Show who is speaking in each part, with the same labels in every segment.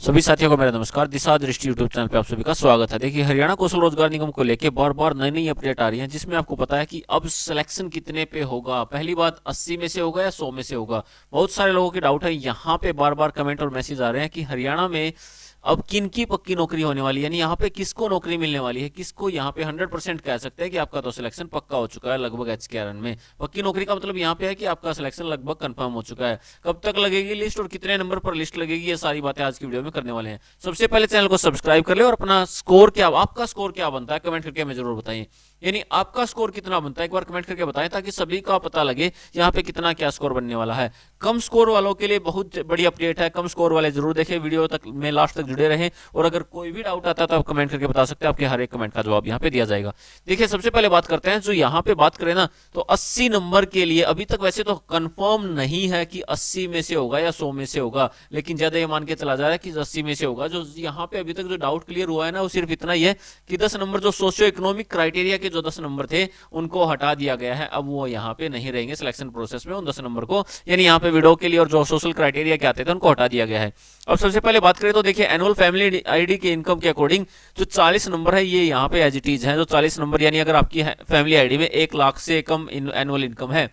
Speaker 1: सभी साथियों को मेरा नमस्कार। दिशा दृष्टि यूट्यूब चैनल पे आप सभी का स्वागत है। देखिए, हरियाणा कौशल रोजगार निगम को लेके बार बार नई नई अपडेट आ रही है, जिसमें आपको पता है कि अब सिलेक्शन कितने पे होगा। पहली बात 80 में से होगा या 100 में से होगा। बहुत सारे लोगों के डाउट है, यहाँ पे बार बार कमेंट और मैसेज आ रहे हैं कि हरियाणा में अब किन की पक्की नौकरी होने वाली है, यानी यहाँ पे किसको नौकरी मिलने वाली है, किसको यहाँ पे 100% कह सकते हैं कि आपका तो सिलेक्शन पक्का हो चुका है लगभग HKRN में। पक्की नौकरी का मतलब यहाँ पे है कि आपका सिलेक्शन लगभग कंफर्म हो चुका है। कब तक लगेगी लिस्ट और कितने नंबर पर लिस्ट लगेगी, ये सारी बातें आज की वीडियो में करने वाले हैं। सबसे पहले चैनल को सब्सक्राइब कर ले और अपना स्कोर क्या, आपका स्कोर क्या बनता है कमेंट करके हमें जरूर बताइए। यानी आपका स्कोर कितना बनता है एक बार कमेंट करके बताएं, ताकि सभी का पता लगे यहाँ पे कितना क्या स्कोर बनने वाला है। कम स्कोर वालों के लिए बहुत बड़ी अपडेट है, कम स्कोर वाले जरूर देखें, वीडियो तक में लास्ट तक जुड़े रहें। और अगर कोई भी डाउट आता है तो आप कमेंट करके बता सकते हैं, आपके हर एक कमेंट का जवाब यहाँ पे दिया जाएगा। देखिए, सबसे पहले बात करते हैं, जो यहाँ पे बात करें ना, तो 80 नंबर के लिए अभी तक वैसे तो कंफर्म नहीं है कि 80 में से होगा या 100 में से होगा, लेकिन ज्यादा ये मान के चला जा रहा है कि 80 में से होगा। जो यहाँ पे अभी तक जो डाउट क्लियर हुआ है ना, वो सिर्फ इतना ही है कि 10 नंबर जो सोशियो इकोनॉमिक क्राइटेरिया के जो 10 नंबर थे उनको हटा दिया गया है। अब वो यहाँ पे नहीं रहेंगे सिलेक्शन प्रोसेस में उन 10 नंबर को, यानी यहाँ पे विडो के लिए और जो सोशल क्राइटेरिया के आते थे उनको हटा दिया गया है। अब सबसे पहले बात करें तो देखिए, एनुअल फैमिली आईडी के इनकम के अकॉर्डिंग जो 40 नंबर है ये यहाँ पे एज इट इज है। जो 40 नंबर यानी अगर आपकी फैमिली आईडी में 1 लाख से कम एनुअल इनकम है,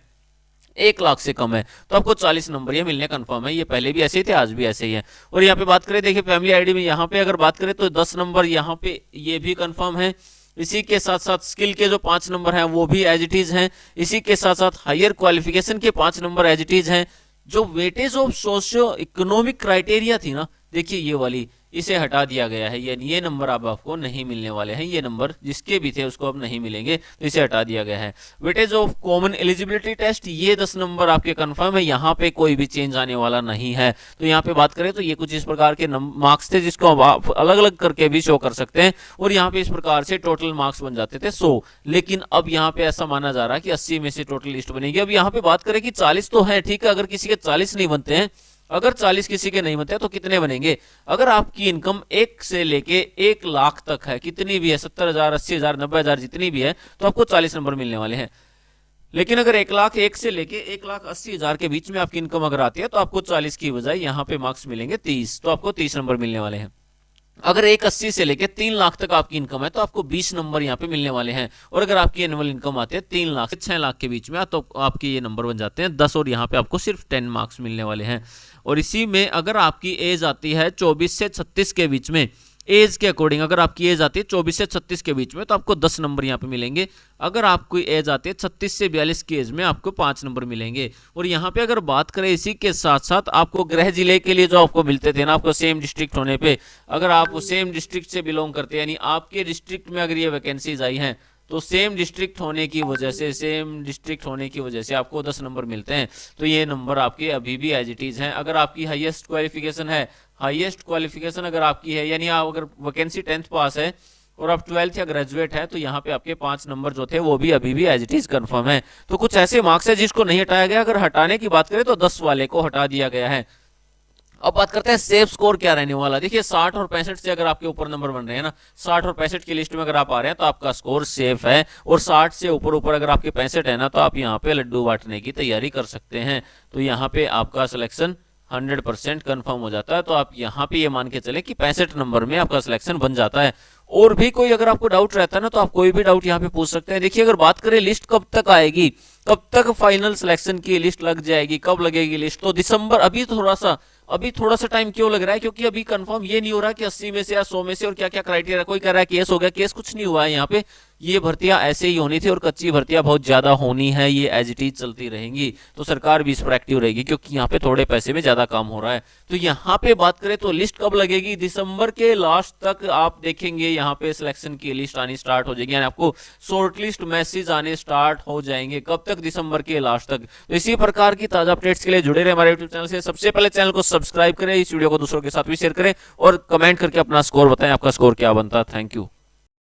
Speaker 1: 1 लाख से कम है, तो आपको 40 नंबर ये मिलने कंफर्म है। ये पहले भी ऐसे ही थे, आज भी ऐसे ही है। और यहाँ पे बात करें, देखिए फैमिली आईडी में यहाँ पे अगर बात करें तो 10 नंबर यहाँ पे ये भी कंफर्म है। इसी के साथ साथ स्किल के जो 5 नंबर हैं वो भी एज इट इज हैं। इसी के साथ साथ हायर क्वालिफिकेशन के 5 नंबर एज इट इज हैं। जो weightage of socio economic criteria थी ना, देखिए ये वाली, इसे हटा दिया गया है, यानी ये नंबर अब आपको नहीं मिलने वाले हैं। ये नंबर जिसके भी थे उसको अब नहीं मिलेंगे, तो इसे हटा दिया गया है। Weightage of common eligibility test, ये 10 नंबर आपके कंफर्म है, यहाँ पे कोई भी चेंज आने वाला नहीं है। तो यहाँ पे बात करें तो ये कुछ इस प्रकार के मार्क्स थे, जिसको आप अलग अलग करके भी शो कर सकते हैं। और यहाँ पे इस प्रकार से टोटल मार्क्स बन जाते थे 100, लेकिन अब यहाँ पे ऐसा माना जा रहा है कि 80 में से टोटल लिस्ट बनेगी। अब यहाँ पे बात करें कि 40 तो है, ठीक है, अगर किसी के 40 नहीं बनते हैं, अगर 40 किसी के नहीं बनते तो कितने बनेंगे। अगर आपकी इनकम 1 से लेके 1 लाख तक है, कितनी भी है, 70,000, 80,000, 90,000 जितनी भी है, तो आपको 40 नंबर मिलने वाले हैं। लेकिन अगर 1 लाख 1 से लेके 1,80,000 के बीच में आपकी इनकम अगर आती है, तो आपको 40 की बजाय यहाँ पे मार्क्स मिलेंगे 30, तो आपको 30 नंबर मिलने वाले हैं। अगर 1,80 से लेके 3 लाख तक आपकी इनकम है, तो आपको 20 नंबर यहाँ पे मिलने वाले हैं। और अगर आपकी एनुअल इनकम आती है 3 लाख से 6 लाख के बीच में, तो आपके ये नंबर बन जाते हैं 10, और यहाँ पे आपको सिर्फ 10 मार्क्स मिलने वाले हैं। और इसी में अगर आपकी एज आती है 24 से 36 के बीच में, एज के अकॉर्डिंग अगर आपकी एज आती है 24 से 36 के बीच में, तो आपको 10 नंबर यहाँ पे मिलेंगे। अगर आपको एज आती है 36 से 42 की एज में, आपको 5 नंबर मिलेंगे। और यहाँ पे अगर बात करें, इसी के साथ साथ आपको गृह जिले के लिए जो आपको मिलते थे ना, आपको सेम डिस्ट्रिक्ट होने पे, अगर आप सेम डिस्ट्रिक्ट से बिलोंग करते हैं, यानी आपके डिस्ट्रिक्ट में अगर ये वैकेंसीज आई हैं, तो सेम डिस्ट्रिक्ट होने की वजह से आपको 10 नंबर मिलते हैं। तो ये नंबर आपके अभी भी एज इट इज हैं। अगर आपकी हाईएस्ट क्वालिफिकेशन है, अगर आपकी है, यानी आप अगर वैकेंसी 10th पास है और आप 12th या ग्रेजुएट है, तो यहाँ पे आपके 5 नंबर जो थे वो भी अभी भी एज इट इज कंफर्म है। तो कुछ ऐसे मार्क्स है जिसको नहीं हटाया गया। अगर हटाने की बात करें तो 10 वाले को हटा दिया गया है। अब बात करते हैं सेफ स्कोर क्या रहने वाला। देखिए, 60 और 65 से अगर आपके ऊपर नंबर बन रहे हैं ना, 60 और 65 की लिस्ट में अगर आप आ रहे हैं, तो आपका स्कोर सेफ है। और 60 से ऊपर अगर आपके 65 है ना, तो आप यहाँ पे लड्डू बांटने की तैयारी कर सकते हैं। तो यहाँ पे आपका सिलेक्शन 100% कंफर्म हो जाता है। तो आप यहाँ पे ये मान के चले कि 65 नंबर में आपका सिलेक्शन बन जाता है। और भी कोई अगर आपको डाउट रहता है ना, तो आप कोई भी डाउट यहाँ पे पूछ सकते हैं। देखिए, अगर बात करें लिस्ट कब तक आएगी, कब तक फाइनल सिलेक्शन की लिस्ट लग जाएगी, कब लगेगी लिस्ट, तो दिसंबर। अभी थोड़ा सा टाइम क्यों लग रहा है, क्योंकि अभी कंफर्म ये नहीं हो रहा कि 80 में से या 100 में से और क्या क्या क्राइटेरिया। कोई कह रहा है केस हो गया, केस कुछ नहीं हुआ है। यहाँ पे ये भर्तियां ऐसे ही होनी थी, और कच्ची भर्तियां बहुत ज्यादा होनी है, ये एज इट इज चलती रहेंगी। तो सरकार भी इस पर एक्टिव रहेगी, क्योंकि यहाँ पे थोड़े पैसे में ज्यादा काम हो रहा है। तो यहाँ पे बात करें तो लिस्ट कब लगेगी, दिसंबर के लास्ट तक आप देखेंगे यहाँ पे सिलेक्शन की लिस्ट आनी स्टार्ट हो जाएगी, यानी आपको शॉर्ट लिस्ट मैसेज आने स्टार्ट हो जाएंगे। कब तक, दिसंबर के लास्ट तक। तो इसी प्रकार की ताजा अपडेट्स के लिए जुड़े रहे हमारे यूट्यूब चैनल से। सबसे पहले चैनल को सब्सक्राइब करें, इस वीडियो को दूसरों के साथ भी शेयर करें, और कमेंट करके अपना स्कोर बताएं, आपका स्कोर क्या बनता है। Thank you.